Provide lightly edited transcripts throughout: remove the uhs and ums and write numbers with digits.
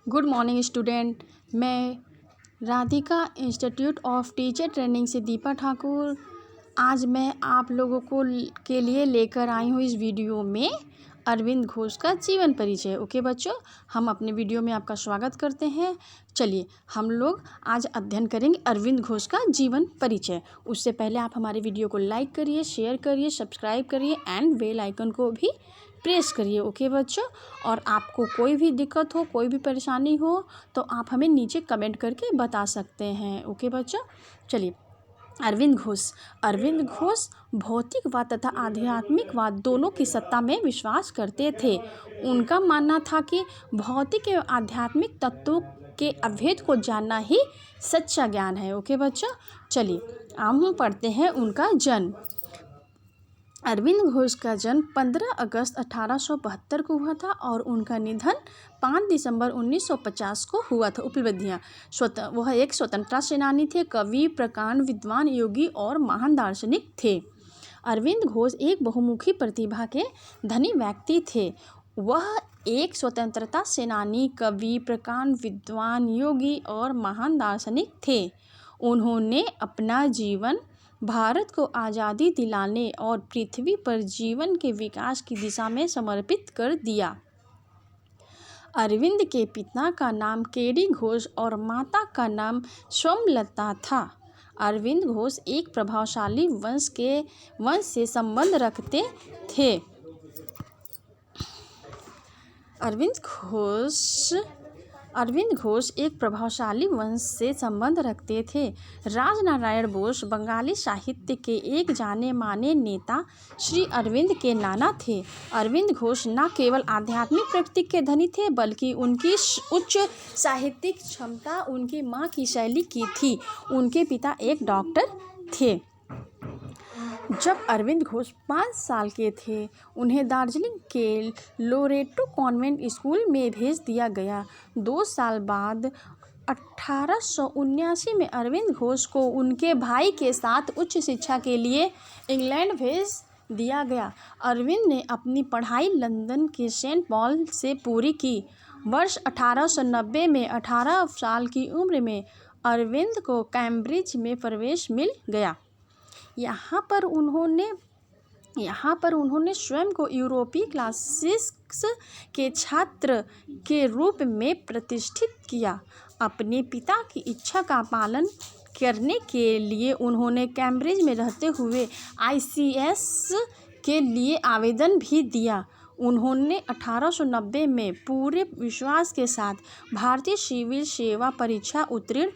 Good morning student. मैं Radhika institute of teacher training से दीपा ठाकुर आज मैं आप लोगों के लिए लेकर आई हूँ इस वीडियो में अरविंद घोष का जीवन परिचय। ओके बच्चों, हम अपने वीडियो में आपका स्वागत करते हैं। चलिए हम लोग आज अध्ययन करेंगे अरविंद घोष का जीवन परिचय। उससे पहले आप हमारे वीडियो को लाइक करिए, शेयर करिए, सब्सक्राइब करिए एंड बेल आइकन को भी प्रेस करिए। ओके बच्चों, और आपको कोई भी दिक्कत हो, कोई भी परेशानी हो तो आप हमें नीचे कमेंट करके बता सकते हैं। ओके बच्चों, चलिए अरविंद घोष भौतिकवाद तथा आध्यात्मिकवाद दोनों की सत्ता में विश्वास करते थे। उनका मानना था कि भौतिक एवं आध्यात्मिक तत्वों के अभेद को जानना ही सच्चा ज्ञान है। ओके बच्चों, चलिए हम पढ़ते हैं उनका जन्म। अरविंद घोष का जन्म 15 अगस्त 1872 को हुआ था और उनका निधन 5 दिसंबर 1950 को हुआ था। उपलब्धियाँ: वह एक स्वतंत्रता सेनानी थे, कवि, प्रकांड, विद्वान, योगी और महान दार्शनिक थे। अरविंद घोष एक बहुमुखी प्रतिभा के धनी व्यक्ति थे। वह एक स्वतंत्रता सेनानी, कवि, प्रकांड, विद्वान, योगी और महान दार्शनिक थे। उन्होंने अपना जीवन भारत को आज़ादी दिलाने और पृथ्वी पर जीवन के विकास की दिशा में समर्पित कर दिया। अरविंद के पिता का नाम केडी घोष और माता का नाम सोमलता था। अरविंद घोष एक प्रभावशाली वंश से संबंध रखते थे। अरविंद घोष एक प्रभावशाली वंश से संबंध रखते थे। राजनारायण बोस बंगाली साहित्य के एक जाने माने नेता श्री अरविंद के नाना थे। अरविंद घोष न केवल आध्यात्मिक प्रकृति के धनी थे बल्कि उनकी उच्च साहित्यिक क्षमता उनकी माँ की शैली की थी। उनके पिता एक डॉक्टर थे। जब अरविंद घोष 5 साल के थे उन्हें दार्जिलिंग के लोरेटो कॉन्वेंट स्कूल में भेज दिया गया। 2 साल बाद 1879 में अरविंद घोष को उनके भाई के साथ उच्च शिक्षा के लिए इंग्लैंड भेज दिया गया। अरविंद ने अपनी पढ़ाई लंदन के सेंट पॉल से पूरी की। वर्ष 1890 में 18 साल की उम्र में अरविंद को कैम्ब्रिज में प्रवेश मिल गया। यहाँ पर उन्होंने स्वयं को यूरोपीय क्लासिक्स के छात्र के रूप में प्रतिष्ठित किया। अपने पिता की इच्छा का पालन करने के लिए उन्होंने कैम्ब्रिज में रहते हुए ICS के लिए आवेदन भी दिया। उन्होंने 1890 में पूरे विश्वास के साथ भारतीय सिविल सेवा परीक्षा उत्तीर्ण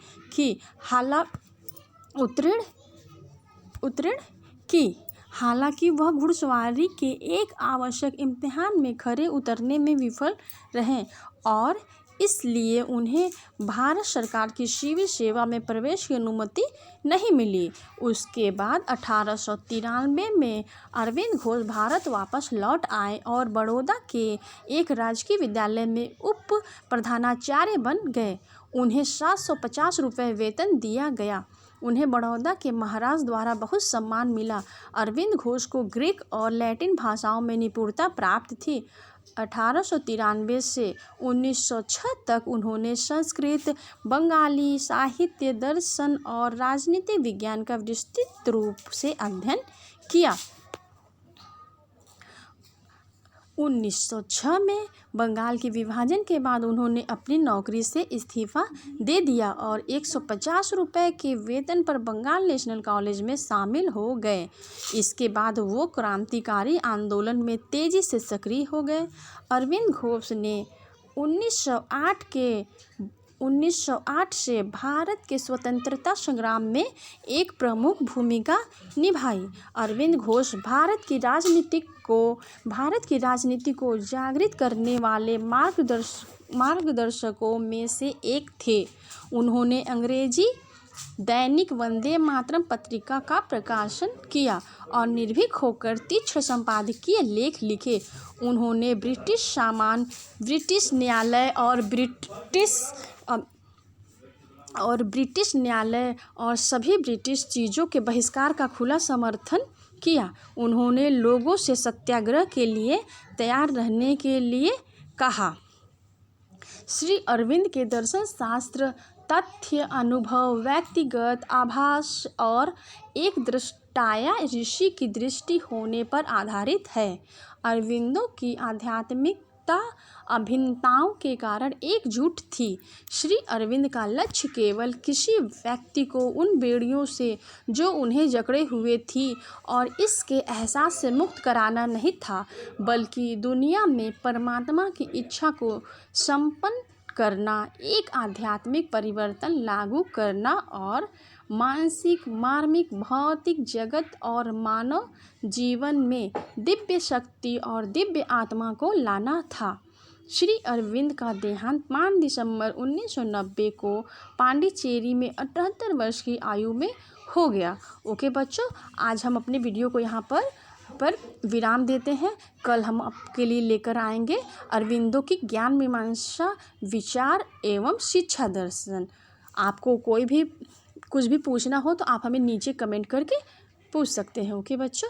की। हालांकि वह घुड़सवारी के एक आवश्यक इम्तिहान में खरे उतरने में विफल रहे और इसलिए उन्हें भारत सरकार की सिविल सेवा में प्रवेश की अनुमति नहीं मिली। उसके बाद 1893 में अरविंद घोष भारत वापस लौट आए और बड़ौदा के एक राजकीय विद्यालय में उप प्रधानाचार्य बन गए। उन्हें 750 रुपये वेतन दिया गया। उन्हें बड़ौदा के महाराज द्वारा बहुत सम्मान मिला। अरविंद घोष को ग्रीक और लैटिन भाषाओं में निपुणता प्राप्त थी। 1893 से 1906 तक उन्होंने संस्कृत, बंगाली साहित्य, दर्शन और राजनीति विज्ञान का विस्तृत रूप से अध्ययन किया। 1906 में बंगाल के विभाजन के बाद उन्होंने अपनी नौकरी से इस्तीफा दे दिया और 150 रुपये के वेतन पर बंगाल नेशनल कॉलेज में शामिल हो गए। इसके बाद वो क्रांतिकारी आंदोलन में तेजी से सक्रिय हो गए। अरविंद घोष ने 1908 से भारत के स्वतंत्रता संग्राम में एक प्रमुख भूमिका निभाई। अरविंद घोष भारत की राजनीति को जागृत करने वाले मार्गदर्शकों में से एक थे। उन्होंने अंग्रेजी दैनिक वंदे मातरम पत्रिका का प्रकाशन किया और निर्भीक होकर तीक्ष्ण संपादकीय लेख लिखे। उन्होंने ब्रिटिश न्यायालय और सभी ब्रिटिश चीज़ों के बहिष्कार का खुला समर्थन किया। उन्होंने लोगों से सत्याग्रह के लिए तैयार रहने के लिए कहा। श्री अरविंद के दर्शन शास्त्र तथ्य, अनुभव, व्यक्तिगत आभास और एक दृष्टाया ऋषि की दृष्टि होने पर आधारित है। अरविंदों की आध्यात्मिकता अभिन्नताओं के कारण एकजुट थी। श्री अरविंद का लक्ष्य केवल किसी व्यक्ति को उन बेड़ियों से जो उन्हें जकड़े हुए थी और इसके एहसास से मुक्त कराना नहीं था, बल्कि दुनिया में परमात्मा की इच्छा को संपन्न करना, एक आध्यात्मिक परिवर्तन लागू करना और मानसिक, मार्मिक, भौतिक जगत और मानव जीवन में दिव्य शक्ति और दिव्य आत्मा को लाना था। श्री अरविंद का देहांत 5 दिसंबर 1990 को पांडिचेरी में 78 वर्ष की आयु में हो गया। ओके बच्चों, आज हम अपने वीडियो को यहाँ पर विराम देते हैं। कल हम आपके लिए लेकर आएंगे अरविंदों की ज्ञान मीमांसा, विचार एवं शिक्षा दर्शन। आपको कोई भी कुछ भी पूछना हो तो आप हमें नीचे कमेंट करके पूछ सकते हैं। ओके बच्चों।